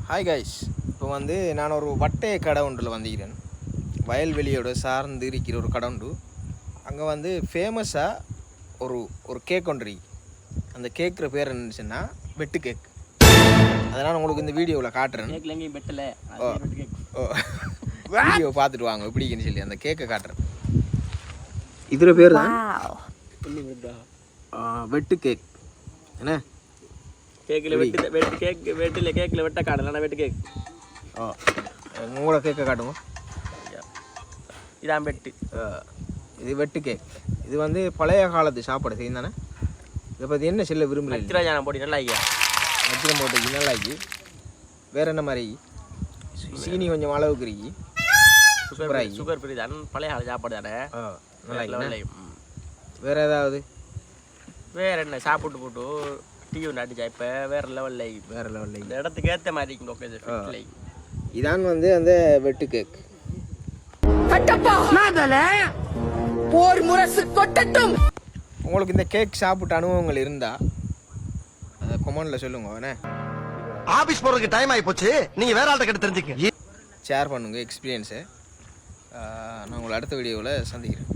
Hi guys, இப்போ நான் ஒரு வட்டைய கடை ஒன்றில் வந்திருக்கிறேன். வயல்வெளியோட சார்ந்து இருக்கிற ஒரு கடை உண்டு. அங்கே ஃபேமஸாக ஒரு கேக் ஒன்று. அந்த கேட்குற பேர் என்னச்சுன்னா வெட்டு கேக். அதனால் உங்களுக்கு இந்த வீடியோவில் காட்டுறேன். வீடியோ பார்த்துட்டு வாங்க எப்படின்னு சொல்லி அந்த கேக்கை காட்டுறேன். இதில் பேர் தான் வெட்டு கேக். என்ன கேக்கில் கேக்கில் வெட்ட காடலாம் வெட்டு கேக். உங்களோட கேக்கை காட்டுங்க. இதான் வெட்டு. இது வெட்டு கேக். இது பழைய காலத்து சாப்பாடு செய்யும் தானே. இதை பற்றி என்ன சொல்ல விரும்புகிறேன்? அச்சிராஜானம் போட்டி நல்லா ஐயா. அச்சிரம் போட்டு நல்லா ஆகி. வேறு என்ன மாதிரி சீனி கொஞ்சம் அளவுக்கு இருக்கி. சுகர் ஃப்ரீ தான், பழைய கால சாப்பாடு தானே. நல்லா. வேறு ஏதாவது வேறு என்ன சாப்பிட்டு போட்டு டீ ஒன்று அடிச்சா இப்போ வேறு லெவலில் இந்த இடத்துக்கு ஏற்ற மாதிரி. இதான் அந்த வெட்டு கேக். உங்களுக்கு இந்த கேக் சாப்பிட்ட அனுபவங்கள் இருந்தால் அதை கொமெண்ட்ல சொல்லுங்க. ஆபீஸ் போறதுக்கு டைம் ஆகி போச்சு, நீங்க வேற ஆள்கிட்ட கிட்ட தெரிஞ்சுக்க. ஷேர் பண்ணுங்க எக்ஸ்பீரியன்ஸை. நான் உங்களை அடுத்த வீடியோவில் சந்திக்கிறேன்.